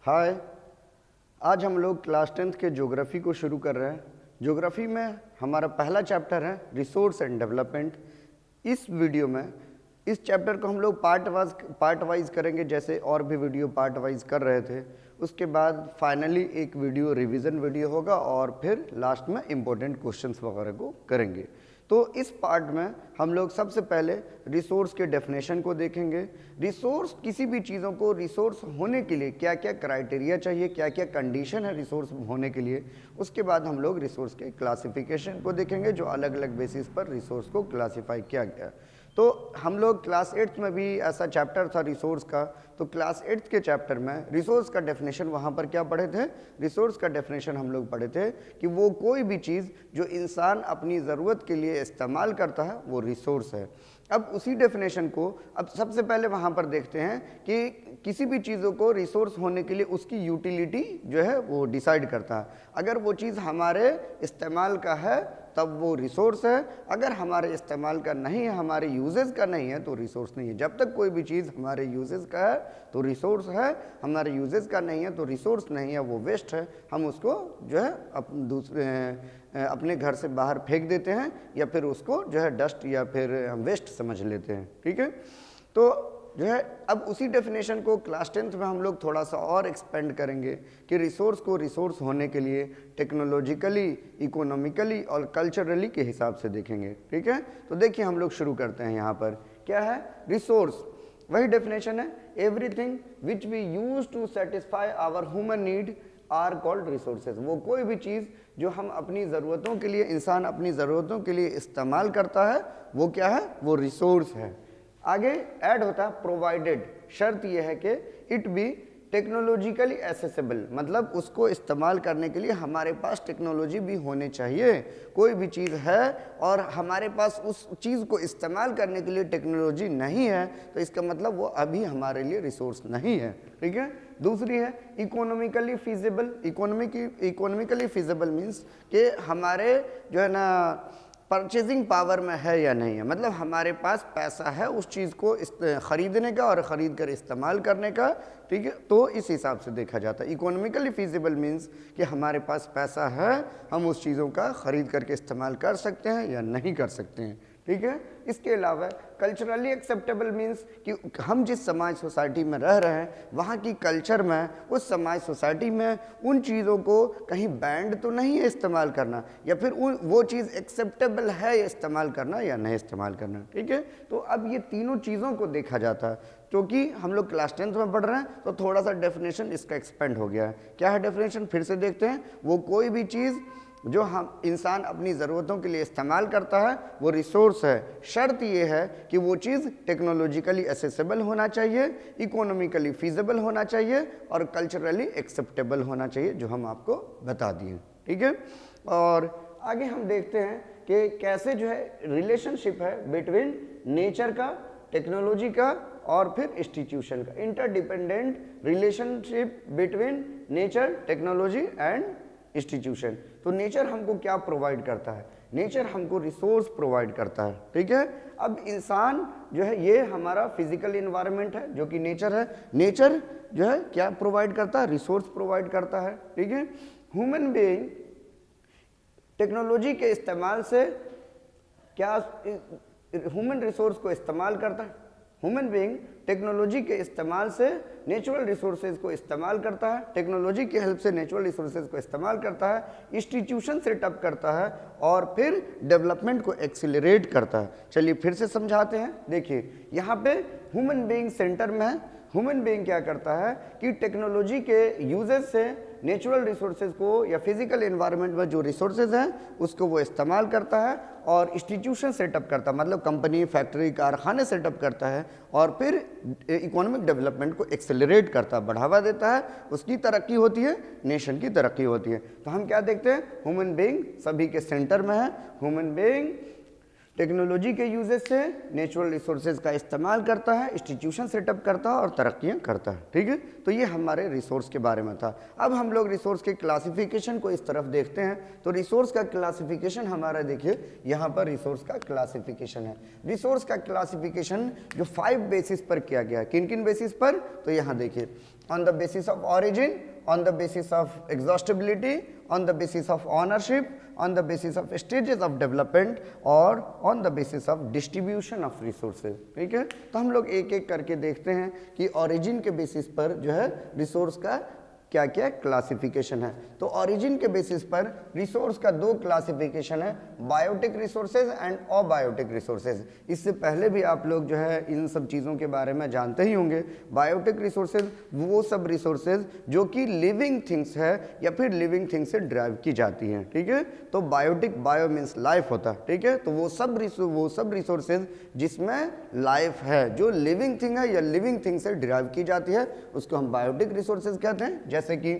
हाय। आज हम लोग क्लास 10th के ज्योग्राफी को शुरू कर रहे हैं। ज्योग्राफी में हमारा पहला चैप्टर है रिसोर्स एंड डेवलपमेंट। इस वीडियो में इस चैप्टर को हम लोग पार्ट वाइज करेंगे, जैसे और भी वीडियो पार्ट वाइज कर रहे थे। उसके बाद फाइनली एक वीडियो रिवीजन वीडियो होगा और फिर लास्ट में इम्पोर्टेंट क्वेश्चंस वगैरह को करेंगे। तो इस पार्ट में हम लोग सबसे पहले रिसोर्स के डेफिनेशन को देखेंगे। रिसोर्स, किसी भी चीज़ों को रिसोर्स होने के लिए क्या क्या क्राइटेरिया चाहिए, क्या क्या कंडीशन है रिसोर्स होने के लिए। उसके बाद हम लोग रिसोर्स के क्लासिफिकेशन को देखेंगे, जो अलग अलग बेसिस पर रिसोर्स को क्लासीफाई किया गया। तो हम लोग क्लास 8th में भी ऐसा चैप्टर था रिसोर्स का। तो क्लास 8th के चैप्टर में रिसोर्स का डेफिनेशन वहाँ पर क्या पढ़े थे? रिसोर्स का डेफिनेशन हम लोग पढ़े थे कि वो कोई भी चीज़ जो इंसान अपनी ज़रूरत के लिए इस्तेमाल करता है वो रिसोर्स है। अब उसी डेफिनेशन को अब सबसे पहले वहाँ पर देखते हैं कि किसी भी चीज़ों को रिसोर्स होने के लिए उसकी यूटिलिटी जो है वो डिसाइड करता है। अगर वो चीज़ हमारे इस्तेमाल का है तब वो रिसोर्स है, अगर हमारे इस्तेमाल का नहीं है, हमारे यूजेस का नहीं है तो रिसोर्स नहीं है। जब तक कोई भी चीज़ हमारे यूजेस का है तो रिसोर्स है, हमारे यूजेस का नहीं है तो रिसोर्स नहीं है, वो वेस्ट है। हम उसको जो है अपने घर से बाहर फेंक देते हैं या फिर उसको जो है डस्ट या फिर हम वेस्ट समझ लेते हैं। ठीक है, तो जो है अब उसी डेफिनेशन को क्लास 10th में हम लोग थोड़ा सा और एक्सपेंड करेंगे कि रिसोर्स को रिसोर्स होने के लिए टेक्नोलॉजिकली, इकोनॉमिकली और कल्चरली के हिसाब से देखेंगे। ठीक है, तो देखिए हम लोग शुरू करते हैं। यहाँ पर क्या है? रिसोर्स, वही डेफिनेशन है, everything which we use to satisfy our human need are called resources. वो कोई भी चीज़ जो हम अपनी ज़रूरतों के लिए, इंसान अपनी ज़रूरतों के लिए इस्तेमाल करता है वो क्या है? वो रिसोर्स है। आगे ऐड होता है प्रोवाइडेड। शर्त यह है कि इट बी टेक्नोलॉजिकली एसेसिबल, मतलब उसको इस्तेमाल करने के लिए हमारे पास टेक्नोलॉजी भी होनी चाहिए। कोई भी चीज़ है और हमारे पास उस चीज़ को इस्तेमाल करने के लिए टेक्नोलॉजी नहीं है तो इसका मतलब वो अभी हमारे लिए रिसोर्स नहीं है। ठीक है, दूसरी है economically feasible. Economically feasible means कि हमारे जो है ना परचेजिंग पावर में है या नहीं है, मतलब हमारे पास पैसा है उस चीज़ को ख़रीदने का और ख़रीद कर इस्तेमाल करने का। ठीक है, तो इस हिसाब से देखा जाता है। इकोनॉमिकली फीजिबल मीन्स कि हमारे पास पैसा है, हम उस चीज़ों का ख़रीद करके इस्तेमाल कर सकते हैं या नहीं कर सकते हैं। ठीक है, इसके अलावा कल्चरली एक्सेप्टेबल मीन्स कि हम जिस समाज सोसाइटी में रह रहे हैं वहाँ की कल्चर में, उस समाज सोसाइटी में उन चीज़ों को कहीं बैंड तो नहीं है इस्तेमाल करना, या फिर वो चीज़ एक्सेप्टेबल है इस्तेमाल करना या नहीं इस्तेमाल करना। ठीक है, तो अब ये तीनों चीज़ों को देखा जाता है। क्योंकि हम लोग क्लास 10th में पढ़ रहे हैं तो थोड़ा सा डेफिनेशन इसका एक्सपेंड हो गया है। क्या है डेफिनेशन? फिर से देखते हैं। वो कोई भी चीज़ जो हम इंसान अपनी ज़रूरतों के लिए इस्तेमाल करता है वो रिसोर्स है। शर्त ये है कि वो चीज़ टेक्नोलॉजिकली एसेसिबल होना चाहिए, इकोनॉमिकली फीजिबल होना चाहिए और कल्चरली एक्सेप्टेबल होना चाहिए, जो हम आपको बता दिए। ठीक है, और आगे हम देखते हैं कि कैसे जो है रिलेशनशिप है बिटवीन नेचर का, टेक्नोलॉजी का और फिर इंस्टीट्यूशन का। Interdependent relationship between nature, technology and institution. तो नेचर हमको क्या प्रोवाइड करता है? नेचर हमको रिसोर्स प्रोवाइड करता है। ठीक है, अब इंसान जो है ये हमारा फिजिकल इन्वायरमेंट है जो कि नेचर है। नेचर जो है क्या प्रोवाइड करता है? रिसोर्स प्रोवाइड करता है। ठीक है, ह्यूमन बीइंग टेक्नोलॉजी के इस्तेमाल से क्या ह्यूमन रिसोर्स को इस्तेमाल करता है? ह्यूमन बीइंग टेक्नोलॉजी के इस्तेमाल से नेचुरल रिसोर्सेज को इस्तेमाल करता है, टेक्नोलॉजी की हेल्प से नेचुरल रिसोर्सेज को इस्तेमाल करता है, इंस्टीट्यूशन सेटअप करता है और फिर डेवलपमेंट को एक्सीलरेट करता है। चलिए फिर से समझाते हैं। देखिए यहाँ पे ह्यूमन बीइंग सेंटर में है। ह्यूमन बीइंग क्या करता है कि टेक्नोलॉजी के यूजेस से नेचुरल रिसोर्सेज को या फिजिकल एनवायरनमेंट में जो रिसोर्सेज हैं उसको वो इस्तेमाल करता है और इंस्टीट्यूशन सेटअप करता है, मतलब कंपनी, फैक्ट्री, कारखाने सेटअप करता है और फिर इकोनॉमिक डेवलपमेंट को एक्सेलरेट करता है, बढ़ावा देता है। उसकी तरक्की होती है, नेशन की तरक्की होती है। तो हम क्या देखते हैं? ह्यूमन बीइंग सभी के सेंटर में है। ह्यूमन बीइंग टेक्नोलॉजी के यूजेस से नेचुरल रिसोर्सेज का इस्तेमाल करता है, इंस्टीट्यूशन सेटअप करता है और तरक्कियां करता है। ठीक है, तो ये हमारे रिसोर्स के बारे में था। अब हम लोग रिसोर्स के क्लासिफिकेशन को इस तरफ देखते हैं। तो रिसोर्स का क्लासिफिकेशन हमारा देखिए यहाँ पर रिसोर्स का क्लासिफिकेशन है। रिसोर्स का क्लासिफिकेशन जो 5 बेसिस पर किया गया है। किन किन बेसिस पर? तो यहाँ देखिए on the basis of origin, on the basis of exhaustibility, on the basis of ownership, on the basis of stages of development और on the basis of distribution of resources। ठीक है, तो हम लोग एक एक करके देखते हैं कि origin के बेसिस पर जो है रिसोर्स का क्या क्या क्लासिफिकेशन है। तो ओरिजिन के बेसिस पर रिसोर्स का दो क्लासिफिकेशन है, biotic resources and abiotic resources. इससे पहले भी आप लोग जो है इन सब चीज़ों के बारे में जानते ही होंगे। बायोटिक रिसोर्सेज वो सब रिसोर्सेज जो कि लिविंग थिंग्स है या फिर लिविंग थिंग्स से ड्राइव की जाती हैं। ठीक है, तो बायोटिक, बायो मीन्स लाइफ होता है। ठीक है, तो वो सब रिसोर्सेज जिसमें लाइफ है, जो लिविंग थिंग है या लिविंग थिंग से ड्राइव की जाती है, उसको हम बायोटिक रिसोर्सेज कहते हैं। जैसे कि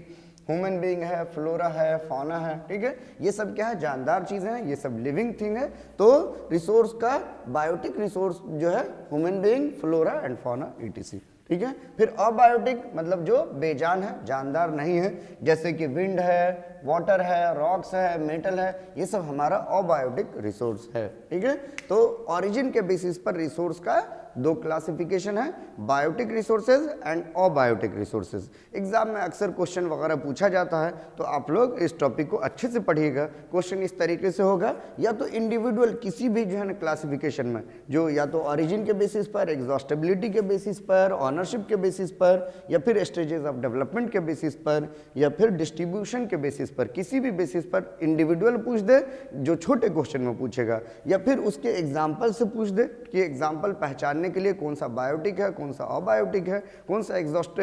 ह्यूमन बीइंग है, फ्लोरा है, फौना है। ठीक है, ये सब क्या है, जानदार चीज़ें हैं, ये सब लिविंग थिंग है। तो रिसोर्स का बायोटिक रिसोर्स जो है human being, flora and fauna etc। ठीक है, फिर अबायोटिक मतलब जो बेजान है, जानदार नहीं है, जैसे कि विंड है, वाटर है, रॉक्स है, मेटल है, ये सब हमारा अबायोटिक रिसोर्स है। ठीक है, तो ओरिजिन के बेसिस पर रिसोर्स का दो क्लासिफिकेशन है, biotic resources and abiotic resources. Exam में अक्सर क्वेश्चन वगैरह पूछा जाता है, तो आप लोग इस टॉपिक को अच्छे से पढ़िएगा। क्वेश्चन इस तरीके से होगा, या तो इंडिविजुअल किसी भी जो है ना क्लासिफिकेशन में, जो या तो ओरिजिन के बेसिस पर, एग्जॉस्टेबिलिटी के बेसिस पर, ऑनरशिप के बेसिस पर, या फिर स्टेजेस ऑफ डेवलपमेंट के बेसिस पर, या फिर डिस्ट्रीब्यूशन के बेसिस पर, किसी भी बेसिस पर इंडिविजुअल पूछ दे जो छोटे क्वेश्चन में पूछेगा, या फिर उसके एग्जाम्पल से पूछ दे कि एग्जाम्पल पहचानने के लिए कौन सा बायोटिक है, कौन सा अबायोटिक है, कौन सा एग्जॉस्ट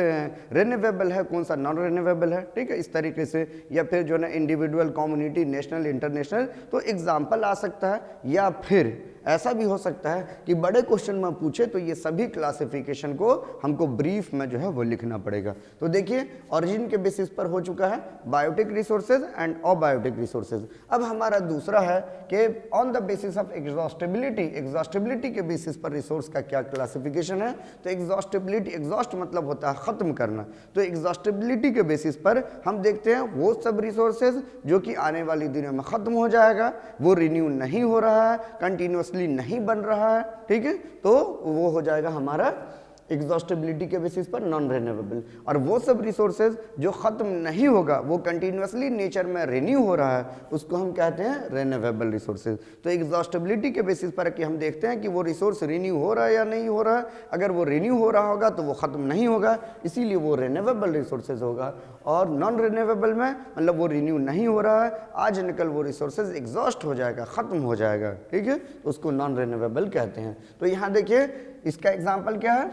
रिन्यूएबल है, कौन सा नॉन रिन्यूएबल है। ठीक है, इस तरीके से, या फिर जो ना इंडिविजुअल, कम्युनिटी, नेशनल, इंटरनेशनल, तो एग्जाम्पल आ सकता है। या फिर ऐसा भी हो सकता है कि बड़े क्वेश्चन में पूछे तो ये सभी क्लासिफिकेशन को हमको ब्रीफ में जो है वो लिखना पड़ेगा। तो देखिए, ओरिजिन के बेसिस पर हो चुका है biotic resources and abiotic resources. अब हमारा दूसरा है कि on the basis of exhaustibility, exhaustibility के बेसिस पर रिसोर्स का क्या क्लासिफिकेशन है। तो एग्जॉस्टेबिलिटी, एग्जॉस्ट मतलब होता है खत्म करना, तो एग्जॉस्टेबिलिटी के बेसिस पर हम देखते हैं वो सब रिसोर्सेज जो कि आने वाली दिनों में खत्म हो जाएगा, वो रिन्यू नहीं हो रहा है, कंटिन्यूअस नहीं बन रहा है। ठीक है, तो वो हो जाएगा हमारा एग्जॉस्टेबिलिटी के बेसिस पर नॉन रिन्यूएबल। और वो सब रिसोर्सेज जो खत्म नहीं होगा, वो कंटिन्यूअसली नेचर में रिन्यू हो रहा है, उसको हम कहते हैं रिन्यूएबल रिसोर्सेज। तो एग्जॉस्टेबिलिटी के बेसिस पर कि हम देखते हैं कि वो रिसोर्स रिन्यू हो रहा है या नहीं हो रहा है। अगर वो रिन्यू हो रहा होगा तो वो खत्म नहीं होगा, इसीलिए वो रिन्यूएबल रिसोर्सेज होगा। और नॉन रिन्यूएबल में मतलब वो रिन्यू नहीं हो रहा है, आज निकल वो रिसोर्सेज एग्जॉस्ट हो जाएगा, खत्म हो जाएगा। ठीक है, तो उसको नॉन रिन्यूएबल कहते हैं। तो यहाँ देखिए, इसका एग्जाम्पल क्या है,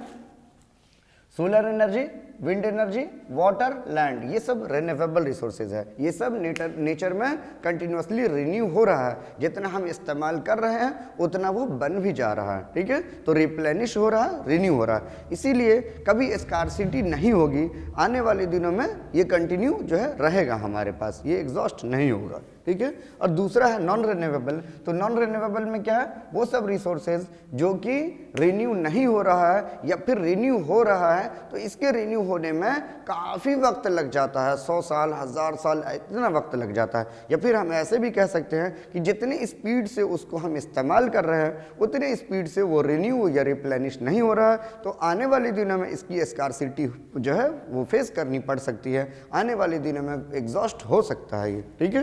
solar energy, wind energy, water, land, ये सब रिन्यूएबल रिसोर्सेज है। ये सब नेचर में कंटिन्यूअसली रिन्यू हो रहा है, जितना हम इस्तेमाल कर रहे हैं उतना वो बन भी जा रहा है। ठीक है, तो रिप्लेनिश हो रहा है, रिन्यू हो रहा है, इसीलिए कभी स्कार्सिटी नहीं होगी। आने वाले दिनों में ये कंटिन्यू जो है रहेगा हमारे पास, ये एग्जॉस्ट नहीं होगा। ठीक है, और दूसरा है नॉन रिन्यूएबल। तो नॉन रिन्यूएबल में क्या है, वो सब रिसोर्सेज जो कि रिन्यू नहीं हो रहा है या फिर रिन्यू हो रहा है, तो इसके रिन्यू होने में काफ़ी वक्त लग जाता है, 100 साल, 1000 साल, इतना वक्त लग जाता है। या फिर हम ऐसे भी कह सकते हैं कि जितनी स्पीड से उसको हम इस्तेमाल कर रहे हैं, उतनी स्पीड से वो रिन्यू या रिप्लेनिश नहीं हो रहा है। तो आने वाले दिनों में इसकी स्कार्सिटी जो है वो फेस करनी पड़ सकती है, आने वाले दिनों में एग्जॉस्ट हो सकता है ये। ठीक है,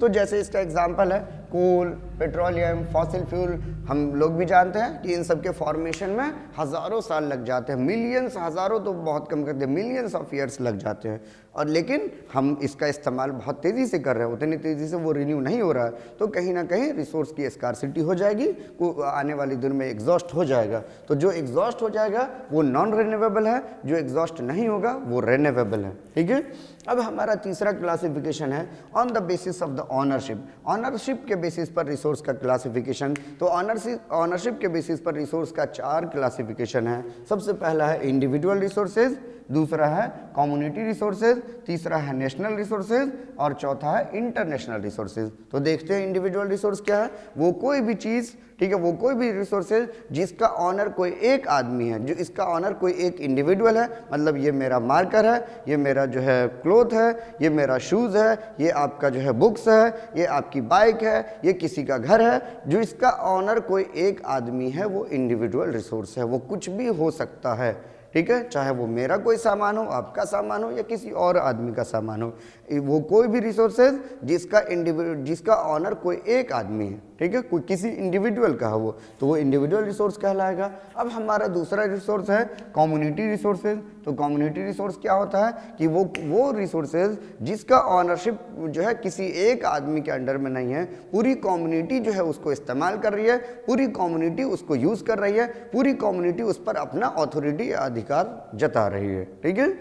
तो जैसे इसका एग्जांपल है कोल, पेट्रोलियम, फॉसिल फ्यूल, हम लोग भी जानते हैं कि इन सब के फॉर्मेशन में हज़ारों साल लग जाते हैं, मिलियंस, हज़ारों तो बहुत कम करते हैं, मिलियंस ऑफ ईयर्स लग जाते हैं। और लेकिन हम इसका इस्तेमाल बहुत तेज़ी से कर रहे हैं, उतनी तेज़ी से वो रिन्यू नहीं हो रहा है, तो कहीं ना कहीं रिसोर्स की स्कार्सिटी हो जाएगी, वो आने वाले दिन में एग्जॉस्ट हो जाएगा। तो जो एग्जॉस्ट हो जाएगा वो नॉन रिन्यूएबल है, जो एग्जॉस्ट नहीं होगा वो रिन्यूएबल है। ठीक है, अब हमारा तीसरा क्लासिफिकेशन है on the basis of the ownership. Ownership के बेसिस पर रिसोर्स का क्लासिफिकेशन। तो ऑनरशिप के बेसिस पर रिसोर्स का 4 क्लासिफिकेशन है। सबसे पहला है इंडिविजुअल रिसोर्सेज, दूसरा है कम्युनिटी रिसोर्सेज, तीसरा है नेशनल रिसोर्सेज और चौथा है इंटरनेशनल रिसोर्सेज। तो देखते हैं इंडिविजुअल रिसोर्स क्या है। वो कोई भी चीज़, ठीक है, वो कोई भी रिसोर्सेज जिसका ऑनर कोई एक आदमी है, जो इसका ऑनर कोई एक इंडिविजुअल है, मतलब ये मेरा मार्कर है, ये मेरा जो है क्लोथ है, ये मेरा शूज़ है, ये आपका जो है बुक्स है, ये आपकी बाइक है, ये किसी का घर है, जो इसका ऑनर कोई एक आदमी है, वो इंडिविजुअल रिसोर्स है, वो कुछ भी हो सकता है। ठीक है, चाहे वो मेरा कोई सामान हो, आपका सामान हो या किसी और आदमी का सामान हो, वो कोई भी रिसोर्सेज जिसका ऑनर कोई एक आदमी है, ठीक है, कोई किसी इंडिविजुअल का है तो वो इंडिविजुअल रिसोर्स कहलाएगा। अब हमारा दूसरा रिसोर्स है कम्युनिटी रिसोर्सेज। तो कम्युनिटी रिसोर्स क्या होता है कि वो रिसोर्सेज जिसका ऑनरशिप जो है किसी एक आदमी के अंडर में नहीं है, पूरी कम्युनिटी जो है उसको इस्तेमाल कर रही है, पूरी कम्युनिटी उसको यूज़ कर रही है, पूरी कम्युनिटी उस पर अपना अथॉरिटी या अधिकार जता रही है, ठीक है।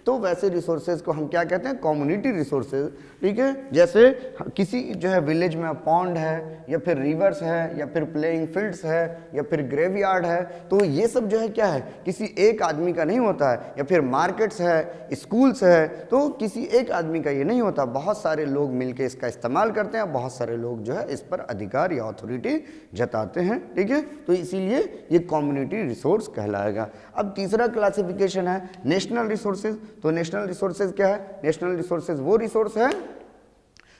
तो वैसे रिसोर्सेज को हम क्या कहते हैं, कम्युनिटी रिसोर्सेज, ठीक है। जैसे किसी जो है विलेज में पॉन्ड है या फिर रिवर्स है या फिर प्लेइंग फील्ड्स है या फिर ग्रेवयार्ड है, तो ये सब जो है क्या है, किसी एक आदमी का नहीं होता है। या फिर मार्केट्स है, स्कूल्स है, तो किसी एक आदमी का ये नहीं होता, बहुत सारे लोग मिलकर इसका इस्तेमाल करते हैं, बहुत सारे लोग जो है इस पर अधिकार या अथॉरिटी जताते हैं, ठीक है। तो इसीलिए ये कम्युनिटी रिसोर्स कहलाएगा। अब तीसरा क्लासिफिकेशन है नेशनल रिसोर्सेज। तो नेशनल रिसोर्सेज क्या है, नेशनल रिसोर्सेज वो रिसोर्स है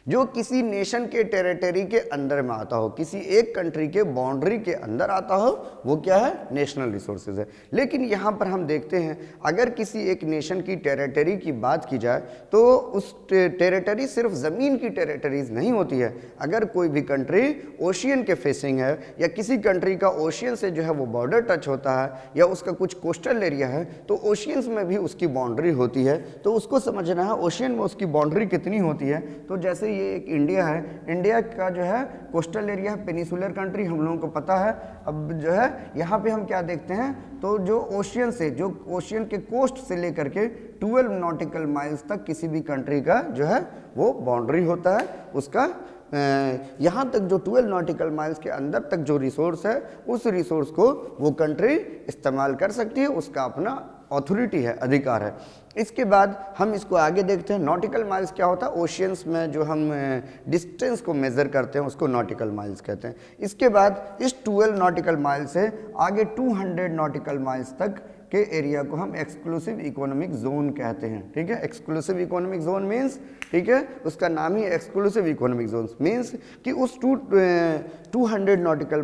जो किसी नेशन के टेरिटरी के अंदर में आता हो, किसी एक कंट्री के बाउंड्री के अंदर आता हो, वो क्या है, नेशनल रिसोर्सेज है। लेकिन यहाँ पर हम देखते हैं अगर किसी एक नेशन की टेरिटरी की बात की जाए तो उस टेरिटरी सिर्फ ज़मीन की टेरिटरीज नहीं होती है। अगर कोई भी कंट्री ओशियन के फेसिंग है या किसी कंट्री का ओशियन से जो है वो बॉर्डर टच होता है या उसका कुछ कोस्टल एरिया है, तो ओशियंस में भी उसकी बाउंड्री होती है। तो उसको समझना है ओशियन में उसकी बाउंड्री कितनी होती है। तो जैसे ये एक इंडिया है, इंडिया का जो है कोस्टल एरिया है, पेनिसुलर कंट्री, हम लोगों को पता है। अब जो है यहाँ पे हम क्या देखते हैं, तो जो ओशियन के कोस्ट से लेकर के 12 नॉटिकल माइल्स तक किसी भी कंट्री का जो है वो बाउंड्री होता है। उसका यहाँ तक जो 12 नॉटिकल माइल्स के अंदर तक जो रिसोर्स है, उस रिसोर्स को वो कंट्री इस्तेमाल कर सकती है, उसका अपना अथॉरिटी है, अधिकार है। इसके बाद हम इसको आगे देखते हैं। नॉटिकल माइल्स क्या होता है, ओशियंस में जो हम डिस्टेंस को मेज़र करते हैं उसको नॉटिकल माइल्स कहते हैं। इसके बाद इस 12 नॉटिकल माइल से आगे 200 नॉटिकल माइल्स तक के एरिया को हम एक्सक्लूसिव इकोनॉमिक जोन कहते हैं, ठीक है। एक्सक्लूसिव इकोनॉमिक जोन मीन्स, ठीक है, उसका नाम ही एक्सक्लूसिव इकोनॉमिक जोन मीन्स कि उस 12 नॉटिकल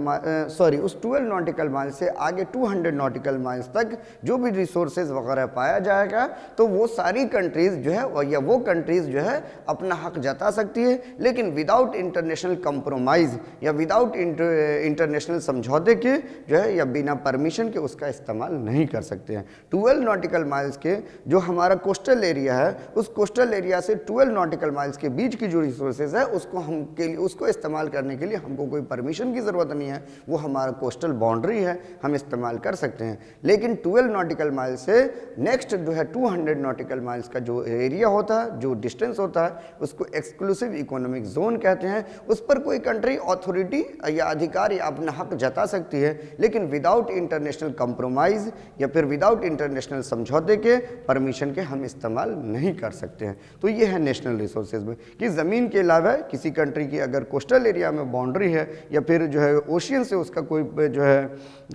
माइल से आगे 200 नॉटिकल माइल्स तक जो भी रिसोर्सेज वगैरह पाया जाएगा, तो वो सारी कंट्रीज जो है या वो कंट्रीज जो है अपना हक जता सकती है, लेकिन विदाउट इंटरनेशनल कंप्रोमाइज या विदाउट इंटरनेशनल समझौते के जो है या बिना परमिशन के उसका इस्तेमाल नहीं कर सकते हैं। 12 नॉटिकल माइल्स के जो हमारा कोस्टल एरिया है, उस कोस्टल एरिया से 12 नॉटिकल माइल्स के बीच की जो रिसोर्सेज है उसको इस्तेमाल करने के लिए हमको कोई परमिशन की ज़रूरत नहीं है, वो हमारा कोस्टल बाउंड्री है, हम इस्तेमाल कर सकते हैं। लेकिन 12 नॉटिकल माइल से नेक्स्ट जो है 200 नॉटिकल माइल्स का जो एरिया होता है, जो डिस्टेंस होता है, उसको एक्सक्लूसिव इकोनॉमिक जोन कहते हैं। उस पर कोई कंट्री अथॉरिटी या अधिकार या अपना हक जता सकती है, लेकिन विदाउट इंटरनेशनल कंप्रोमाइज या फिर विदाउट इंटरनेशनल समझौते के परमिशन के हम इस्तेमाल नहीं कर सकते हैं। तो ये है नेशनल रिसोर्सेज में कि ज़मीन के अलावा किसी कंट्री की अगर कोस्टल एरिया में बाउंड्री है या फिर जो है ओशियन से उसका कोई जो है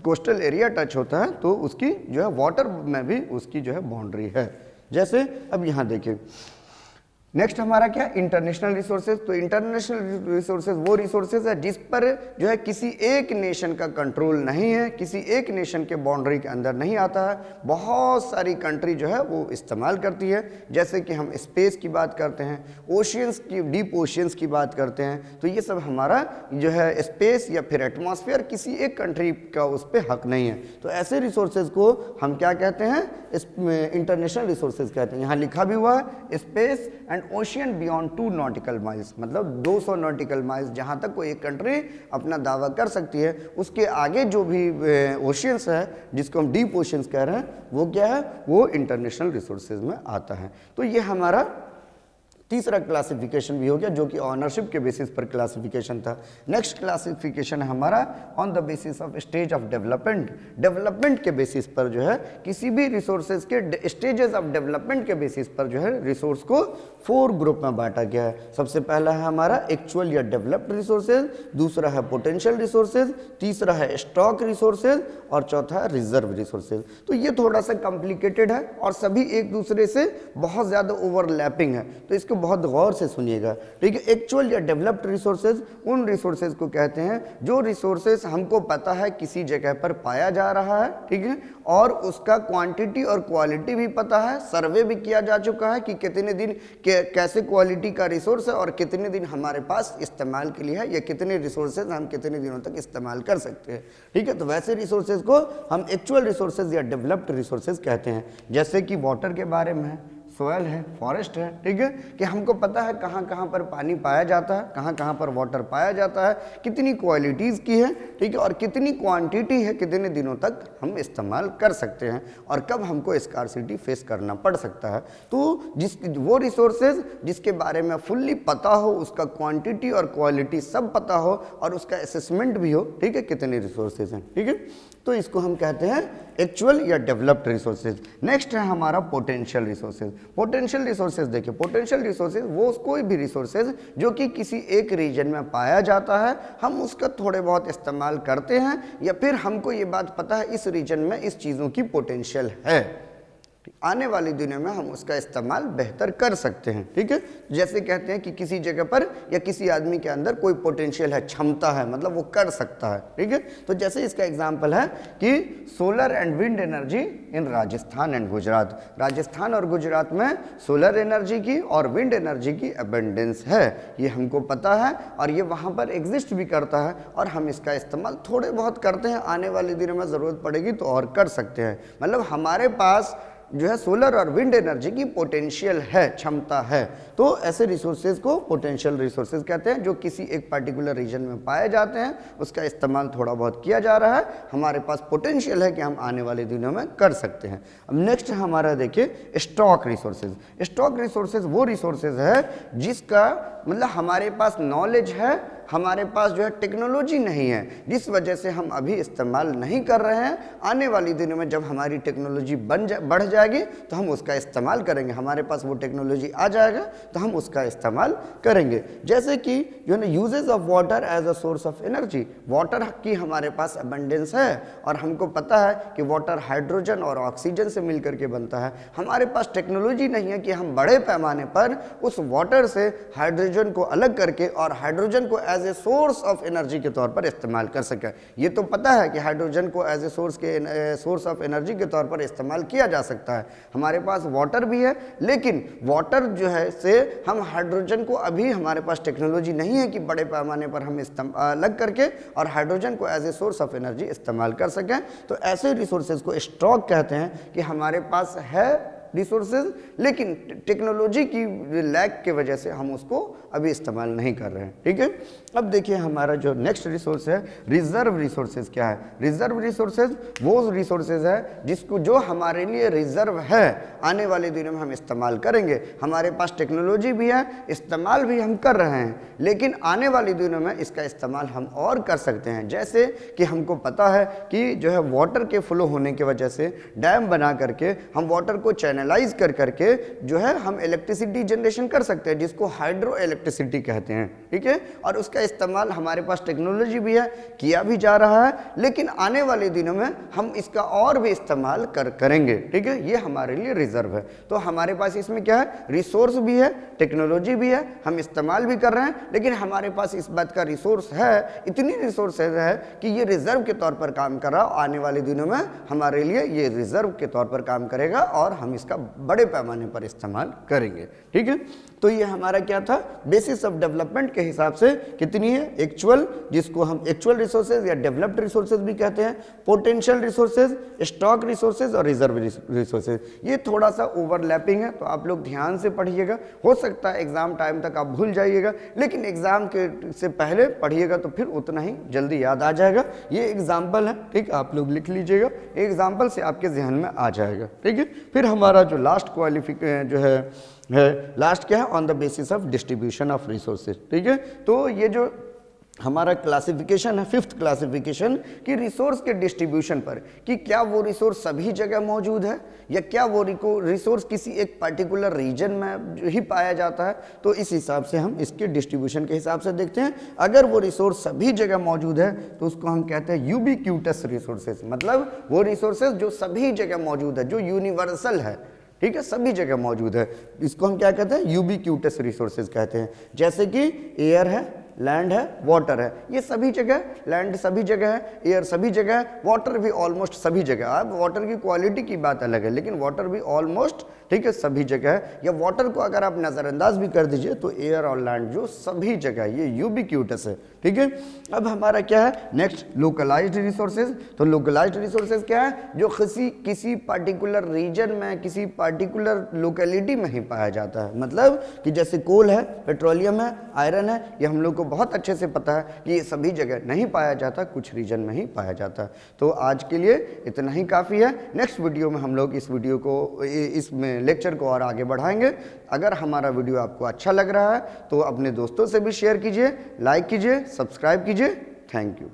कोस्टल एरिया टच होता है, तो उसकी जो है वाटर में भी उसकी जो है बाउंड्री है। जैसे अब यहाँ देखिए नेक्स्ट हमारा क्या, इंटरनेशनल रिसोर्सेज। तो इंटरनेशनल रिसोर्सेज वो रिसोर्सेज है जिस पर जो है किसी एक नेशन का कंट्रोल नहीं है, किसी एक नेशन के बाउंड्री के अंदर नहीं आता है, बहुत सारी कंट्री जो है वो इस्तेमाल करती है। जैसे कि हम स्पेस की बात करते हैं, ओशियंस की, डीप ओशियंस की बात करते हैं, तो ये सब हमारा जो है स्पेस या फिर एटमॉस्फेयर किसी एक कंट्री का उस पर हक नहीं है। तो ऐसे रिसोर्सेज को हम क्या कहते हैं, इंटरनेशनल रिसोर्सेज कहते हैं। यहाँ लिखा भी हुआ है space and ocean beyond 2 nautical miles, मतलब 200 नॉटिकल माइल्स जहाँ तक कोई एक कंट्री अपना दावा कर सकती है, उसके आगे जो भी ओशियंस है जिसको हम डीप ओशियंस कह रहे हैं, वो क्या है, वो इंटरनेशनल रिसोर्सेज में आता है। तो ये हमारा तीसरा क्लासिफिकेशन भी हो गया, जो कि ऑनरशिप के बेसिस पर क्लासिफिकेशन था। नेक्स्ट क्लासिफिकेशन है हमारा on the basis of stage of development. Development के बेसिस पर जो है किसी भी रिसोर्सेज के स्टेजेस ऑफ डेवलपमेंट के बेसिस पर जो है रिसोर्स को 4 ग्रुप में बांटा गया है। सबसे पहला है हमारा एक्चुअल या डेवलप्ड रिसोर्सेज, दूसरा है पोटेंशियल रिसोर्सेज, तीसरा है स्टॉक रिसोर्सेज और चौथा है रिजर्व रिसोर्सेज। तो ये थोड़ा सा कॉम्प्लिकेटेड है और सभी एक दूसरे से बहुत ज़्यादा ओवरलैपिंग है, तो इसको बहुत गौर से सुनिएगा, ठीक है। एक्चुअल या डेवलप्ड रिसोर्सेज उन रिसोर्सेज को कहते हैं जो रिसोर्सेज हमको पता है किसी जगह पर पाया जा रहा है, ठीक है, और उसका क्वांटिटी और क्वालिटी भी पता है, सर्वे भी किया जा चुका है कि कितने दिन कैसे क्वालिटी का रिसोर्स है और कितने दिन हमारे पास इस्तेमाल के लिए है, या कितने रिसोर्सेज हम कितने दिनों तक इस्तेमाल कर सकते हैं, ठीक है। तो वैसे रिसोर्सेज को हम एक्चुअल रिसोर्सेज या डेवलप्ड रिसोर्सेज कहते हैं। जैसे कि वाटर के बारे में है, सोयल है, फॉरेस्ट है, ठीक है, कि हमको पता है कहाँ कहाँ पर पानी पाया जाता है, कहाँ कहाँ पर वाटर पाया जाता है, कितनी क्वालिटीज़ की है, ठीक है, और कितनी क्वांटिटी है, कितने दिनों तक हम इस्तेमाल कर सकते हैं और कब हमको स्कार्सिटी फेस करना पड़ सकता है। तो वो रिसोर्सेज जिसके बारे में फुल्ली पता हो, उसका क्वांटिटी और क्वालिटी सब पता हो और उसका असेसमेंट भी हो, ठीक है, कितने रिसोर्सेज हैं, ठीक है, तो इसको हम कहते हैं एक्चुअल या डेवलप्ड रिसोर्सेज। नेक्स्ट है हमारा पोटेंशियल रिसोर्सेज। पोटेंशियल रिसोर्सेज देखिए, पोटेंशियल रिसोर्सेज वो कोई भी रिसोर्सेज जो कि किसी एक रीजन में पाया जाता है, हम उसका थोड़े बहुत इस्तेमाल करते हैं, या फिर हमको ये बात पता है इस रीजन में इस चीज़ों की पोटेंशियल है, आने वाली दिनों में हम उसका इस्तेमाल बेहतर कर सकते हैं, ठीक है। जैसे कहते हैं कि किसी जगह पर या किसी आदमी के अंदर कोई पोटेंशियल है, क्षमता है, मतलब वो कर सकता है, ठीक है। तो जैसे इसका एग्जांपल है कि solar and wind energy in Rajasthan and Gujarat. Rajasthan और गुजरात में सोलर एनर्जी की और विंड एनर्जी की अबेंडेंस है, ये हमको पता है और ये वहाँ पर एग्जिस्ट भी करता है और हम इसका इस्तेमाल थोड़े बहुत करते हैं, आने वाले दिनों में ज़रूरत पड़ेगी तो और कर सकते हैं। मतलब हमारे पास जो है सोलर और विंड एनर्जी की पोटेंशियल है, क्षमता है, तो ऐसे रिसोर्सेज को पोटेंशियल रिसोर्सेज कहते हैं जो किसी एक पर्टिकुलर रीजन में पाए जाते हैं, उसका इस्तेमाल थोड़ा बहुत किया जा रहा है, हमारे पास पोटेंशियल है कि हम आने वाले दिनों में कर सकते हैं। अब नेक्स्ट हमारा देखिए स्टॉक रिसोर्सेज। स्टॉक रिसोर्सेज वो रिसोर्सेज है जिसका मतलब हमारे पास नॉलेज है, हमारे पास जो है टेक्नोलॉजी नहीं है, जिस वजह से हम अभी इस्तेमाल नहीं कर रहे हैं। आने वाली दिनों में जब हमारी टेक्नोलॉजी बढ़ जाएगी तो हम उसका इस्तेमाल करेंगे, हमारे पास वो टेक्नोलॉजी आ जाएगा तो हम उसका इस्तेमाल करेंगे। जैसे कि जो है ना uses of water as a source of energy, water की हमारे पास अबंडेंस है और हमको पता है कि वाटर हाइड्रोजन और ऑक्सीजन से मिलकर के बनता है। हमारे पास टेक्नोलॉजी नहीं है कि हम बड़े पैमाने पर उस वाटर से हाइड्रोजन को अलग करके और हाइड्रोजन को as a source of energy के तौर पर इस्तेमाल कर सके। ये तो पता है कि हाइड्रोजन को as a source of energy के तौर पर इस्तेमाल किया जा सकता है। हमारे पास वाटर भी है, लेकिन वाटर जो है से हम हाइड्रोजन को अभी हमारे पास टेक्नोलॉजी नहीं है कि बड़े पैमाने पर हम अलग करके और हाइड्रोजन को as a source of energy इस्तेमाल कर सकें। तो ऐसे रिसोर्सेज को स्टॉक कहते हैं कि हमारे पास है रिसोर्सेज, लेकिन टेक्नोलॉजी की लैक के वजह से हम उसको अभी इस्तेमाल नहीं कर रहे हैं, ठीक है। अब देखिए हमारा जो नेक्स्ट रिसोर्स है रिजर्व रिसोर्सेज क्या है। रिजर्व रिसोर्सेज वो रिसोर्सेज है जिसको जो हमारे लिए रिजर्व है, आने वाले दिनों में हम इस्तेमाल करेंगे। हमारे पास टेक्नोलॉजी भी है, इस्तेमाल भी हम कर रहे हैं, लेकिन आने वाले दिनों में इसका इस्तेमाल हम और कर सकते हैं। जैसे कि हमको पता है कि जो है वाटर के फ्लो होने की वजह से डैम बना करके हम वाटर को चैनलाइज कर करके जो है हम इलेक्ट्रिसिटी जनरेशन कर सकते हैं, जिसको हाइड्रो इलेक्ट्रिसिटी कहते हैं, ठीक है। और उसका इस्तेमाल हमारे पास टेक्नोलॉजी भी है, किया भी जा रहा है, लेकिन आने वाले दिनों में हम इसका और भी इस्तेमाल करेंगे, ठीक है। ये हमारे लिए रिजर्व है। तो हमारे पास इसमें क्या है, रिसोर्स भी है, टेक्नोलॉजी भी है, हम इस्तेमाल भी कर रहे हैं, लेकिन हमारे पास इस बात का रिसोर्स है, इतनी रिसोर्सेज है कि ये रिजर्व के तौर पर काम कर रहा है। आने वाले दिनों में हमारे लिए ये रिजर्व के तौर पर काम करेगा और हम इसका बड़े पैमाने पर इस्तेमाल करेंगे, ठीक है। तो ये हमारा क्या था, बेसिस ऑफ डेवलपमेंट के हिसाब से कितनी है, एक्चुअल, जिसको हम एक्चुअल रिसोर्सेज या डेवलप्ड रिसोर्सेज भी कहते हैं, पोटेंशियल रिसोर्सेज, स्टॉक रिसोर्सेज और रिजर्व रिसोर्सेज। ये थोड़ा सा ओवरलैपिंग है, तो आप लोग ध्यान से पढ़िएगा। हो सकता है एग्जाम टाइम तक आप भूल जाइएगा, लेकिन एग्जाम के से पहले पढ़िएगा तो फिर उतना ही जल्दी याद आ जाएगा। ये एग्जाम्पल है, ठीक, आप लोग लिख लीजिएगा, एग्जाम्पल से आपके जहन में आ जाएगा, ठीक है। फिर हमारा जो लास्ट क्वालिफिकेशन जो है लास्ट क्या है, on the basis of distribution of resources, ठीक है। तो ये जो हमारा क्लासिफिकेशन है, फिफ्थ क्लासिफिकेशन कि रिसोर्स के डिस्ट्रीब्यूशन पर, कि क्या वो रिसोर्स सभी जगह मौजूद है या क्या वो रिसोर्स किसी एक पर्टिकुलर रीजन में ही पाया जाता है। तो इस हिसाब से हम इसके डिस्ट्रीब्यूशन के हिसाब से देखते हैं। अगर वो रिसोर्स सभी जगह मौजूद है तो उसको हम कहते हैं यूबिक्यूटस रिसोर्सेज, मतलब वो रिसोर्सेज जो सभी जगह मौजूद है, जो यूनिवर्सल है, ठीक है, सभी जगह मौजूद है। इसको हम क्या कहते हैं, यूबिक्यूटस रिसोर्सेज कहते हैं। जैसे कि एयर है, लैंड है, वाटर है, ये सभी जगह, लैंड सभी जगह है, एयर सभी जगह है, वाटर भी ऑलमोस्ट सभी जगह। अब वाटर की क्वालिटी की बात अलग है, लेकिन वाटर भी ऑलमोस्ट, ठीक है, सभी जगह है। या वाटर को अगर आप नज़रअंदाज भी कर दीजिए तो एयर और लैंड जो सभी जगह, ये यूबिक्यूटस है। ठीक है, अब हमारा क्या है नेक्स्ट, लोकलाइज्ड रिसोर्सेज। तो लोकलाइज्ड रिसोर्सेज क्या है, जो किसी पार्टिकुलर रीजन में, किसी पार्टिकुलर लोकेलिटी में ही पाया जाता है। मतलब कि जैसे कोल है, पेट्रोलियम है, आयरन है, ये हम लोग को बहुत अच्छे से पता है कि ये सभी जगह नहीं पाया जाता, कुछ रीजन में ही पाया जाता है। तो आज के लिए इतना ही काफ़ी है। नेक्स्ट वीडियो में हम लोग इस वीडियो को, इसमें लेक्चर को और आगे बढ़ाएंगे। अगर हमारा वीडियो आपको अच्छा लग रहा है तो अपने दोस्तों से भी शेयर कीजिए, लाइक कीजिए, सब्सक्राइब कीजिए। Thank you.